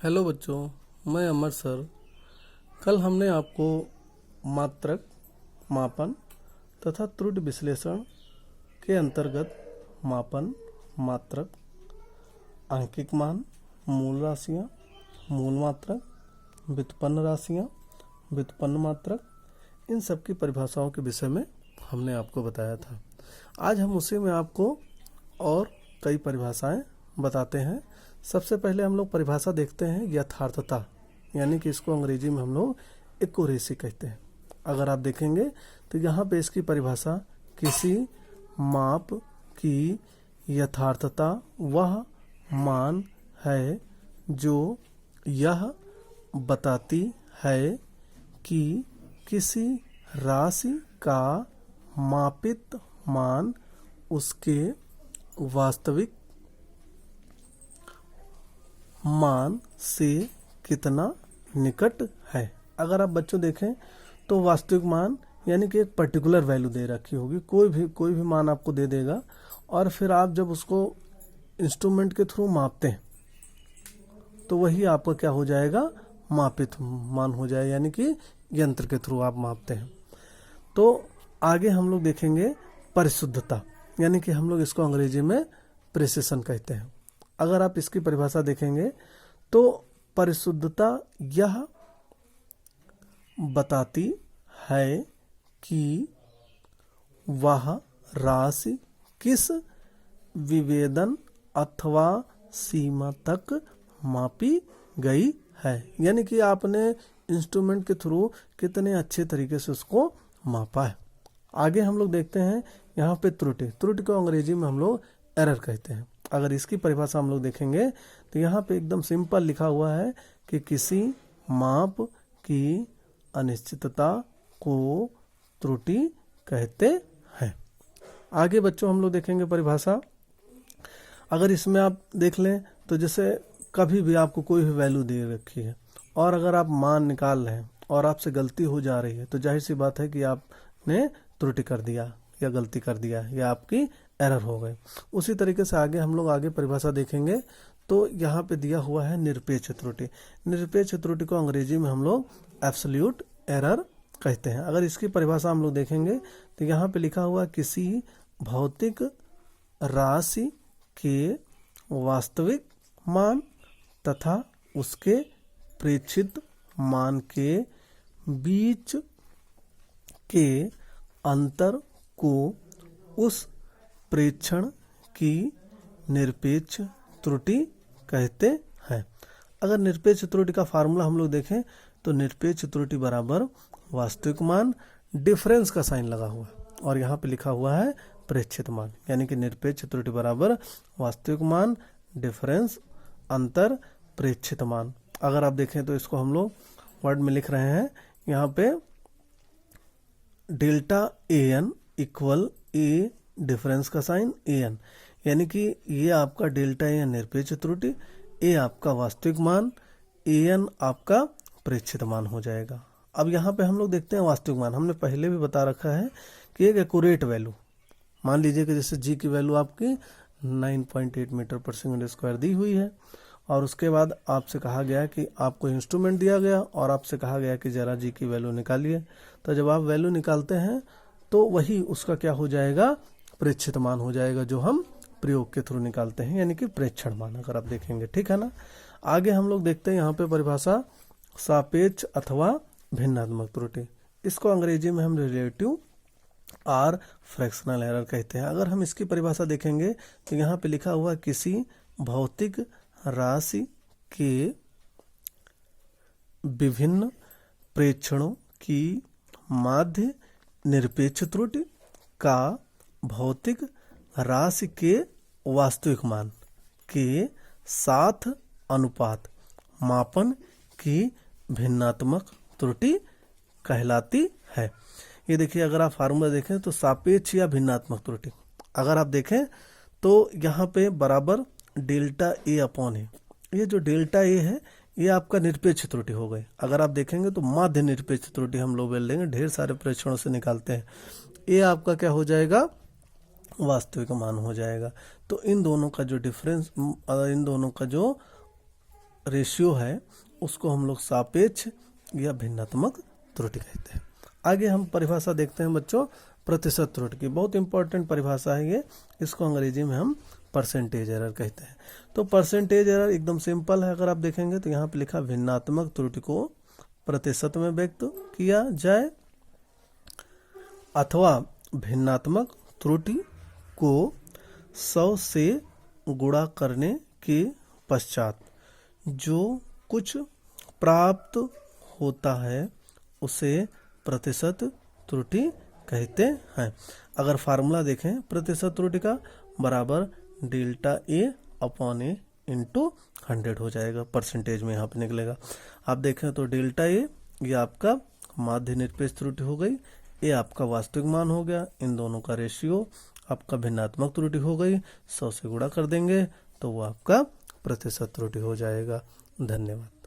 Hello बच्चों, मैं अमर sir. कल हमने आपको मात्रक, मापन तथा त्रुटि विश्लेषण के अंतर्गत मापन, मात्रक, आंकिक मान, मूल राशियाँ, मूल मात्रक, व्युत्पन्न राशियाँ, व्युत्पन्न मात्रक, इन सब की परिभाषाओं के विषय में हमने आपको बताया था। आज हम उसी में आपको और कई परिभाषाएं बताते हैं। सबसे पहले हम लोग परिभाषा देखते हैं यथार्थता, यानी कि इसको अंग्रेजी में हम लोग एक्यूरेसी कहते हैं। अगर आप देखेंगे तो यहाँ पे इसकी परिभाषा किसी माप की यथार्थता वह मान है जो यह बताती है कि किसी राशि का मापित मान उसके वास्तविक मान से कितना निकट है। अगर आप बच्चों देखें तो वास्तविक मान यानी कि एक पर्टिकुलर वैल्यू दे रखी होगी, कोई भी मान आपको दे देगा, और फिर आप जब उसको इंस्ट्रूमेंट के थ्रू मापते हैं तो वही आपका क्या हो जाएगा, मापित मान हो जाए, यानी कि यंत्र के थ्रू आप मापते हैं। तो आगे हम लोग देखेंगे परिशुद्धता, यानी कि हम लोग इसको अंग्रेजी में प्रिसिशन कहते हैं। अगर आप इसकी परिभाषा देखेंगे तो परिशुद्धता यह बताती है कि वह राशि किस विवेदन अथवा सीमा तक मापी गई है, यानी कि आपने इंस्ट्रूमेंट के थ्रू कितने अच्छे तरीके से उसको मापा है। आगे हम लोग देखते हैं यहाँ पे त्रुटि को अंग्रेजी में हम लोग एरर कहते हैं। अगर इसकी परिभाषा हम लोग देखेंगे तो यहाँ पे एकदम सिंपल लिखा हुआ है कि किसी माप की अनिश्चितता को त्रुटि कहते हैं। आगे बच्चों हम लोग देखेंगे परिभाषा। अगर इसमें आप देख लें तो जैसे कभी भी आपको कोई भी वैल्यू दे रखी है और अगर आप मान निकाल रहे हैं और आपसे गलती हो जा रही है तो जाहिर सी बात है कि आपने त्रुटि कर दिया या गलती कर दिया या आपकी एरर हो गए। उसी तरीके से हम लोग आगे परिभाषा देखेंगे तो यहाँ पे दिया हुआ है निरपेक्ष त्रुटि। निरपेक्ष त्रुटि को अंग्रेजी में हम लोग एब्सोल्यूट एरर कहते हैं। अगर इसकी परिभाषा हम लोग देखेंगे तो यहाँ पे लिखा हुआ किसी भौतिक राशि के वास्तविक मान तथा उसके प्रेक्षित मान के बीच के अंतर को उस प्रेक्षण की निरपेक्ष त्रुटि कहते हैं। अगर निरपेक्ष त्रुटि का फार्मूला हम लोग देखें तो निरपेक्ष त्रुटि बराबर वास्तविक मान, डिफरेंस का साइन लगा हुआ है और यहाँ पे लिखा हुआ है प्रेक्षित मान, यानी कि निरपेक्ष त्रुटि बराबर वास्तविक मान, डिफरेंस, अंतर, प्रेक्षित मान। अगर आप देखें तो इसको हम लोग वर्ड में लिख रहे हैं यहाँ पे delta A N equal A difference का साइन ए एन, यानी कि ये आपका डेल्टा ए एन निरपेक्ष त्रुटि, ए आपका वास्तविक मान, ए एन आपका प्रेक्षित मान हो जाएगा। अब यहाँ पे हम लोग देखते हैं वास्तविक मान। हमने पहले भी बता रखा है कि एक एक्यूरेट वैल्यू, मान लीजिए कि जैसे जी की वैल्यू आपकी 9.8 मीटर पर सेकंड स्क्वायर दी हुई है और उसके बाद आपसे कहा गया कि आपको इंस्ट्रूमेंट दिया गया और आपसे कहा गया कि जरा जी की वैल्यू निकालिए। तो जब आप वैल्यू निकालते हैं तो वही उसका क्या हो जाएगा, प्रेक्षित मान हो जाएगा, जो हम प्रयोग के थ्रू निकालते हैं, यानी कि प्रेक्षण मान। अगर आप देखेंगे, ठीक है ना। आगे हम लोग देखते हैं यहाँ पे परिभाषा सापेक्ष अथवा भिन्नात्मक त्रुटि। इसको अंग्रेजी में हम रिलेटिव और फ्रैक्शनल एरर कहते हैं। अगर हम इसकी परिभाषा देखेंगे तो यहाँ पे लिखा हुआ किसी भौतिक राशि के विभिन्न प्रेक्षणों की माध्य निरपेक्ष त्रुटि का भौतिक राशि के वास्तविक मान के साथ अनुपात मापन की भिन्नात्मक त्रुटि कहलाती है। ये देखिए, अगर आप फार्मूला देखें तो सापेक्ष या भिन्नात्मक त्रुटि, अगर आप देखें तो यहाँ पे बराबर डेल्टा ए अपॉन है। ये जो डेल्टा ए है ये आपका निरपेक्ष त्रुटि हो गई। अगर आप देखेंगे तो माध्य निरपेक्ष त्रुटि हम लोग बोल देंगे, ढेर सारे प्रेक्षणों से निकालते हैं। ये आपका क्या हो जाएगा, वास्तविक मान हो जाएगा। तो इन दोनों का जो डिफरेंस, इन दोनों का जो रेशियो है उसको हम लोग सापेक्ष या भिन्नात्मक त्रुटि कहते हैं। आगे हम परिभाषा देखते हैं बच्चों प्रतिशत त्रुटि की। बहुत इंपॉर्टेंट परिभाषा है ये, इसको अंग्रेजी में हम परसेंटेज एरर कहते हैं। तो परसेंटेज एरर एकदम सिंपल है, अगर आप देखेंगे तो यहाँ पे लिखा भिन्नात्मक त्रुटि को प्रतिशत में व्यक्त किया जाए अथवा भिन्नात्मक त्रुटि को 100 से गुणा करने के पश्चात जो कुछ प्राप्त होता है उसे प्रतिशत त्रुटि कहते हैं। अगर फार्मूला देखें प्रतिशत त्रुटि का बराबर delta A upon A into 100 हो जाएगा, परसेंटेज में यहाँ पे निकलेगा। आप देखें तो डेल्टा ए ये आपका माध्य निरपेक्ष त्रुटि हो गई, ये आपका वास्तविक मान हो गया, इन दोनों का रेशियो आपका भिन्नात्मक त्रुटि हो गई, 100 से गुणा कर देंगे तो वो आपका प्रतिशत त्रुटि हो जाएगा। धन्यवाद।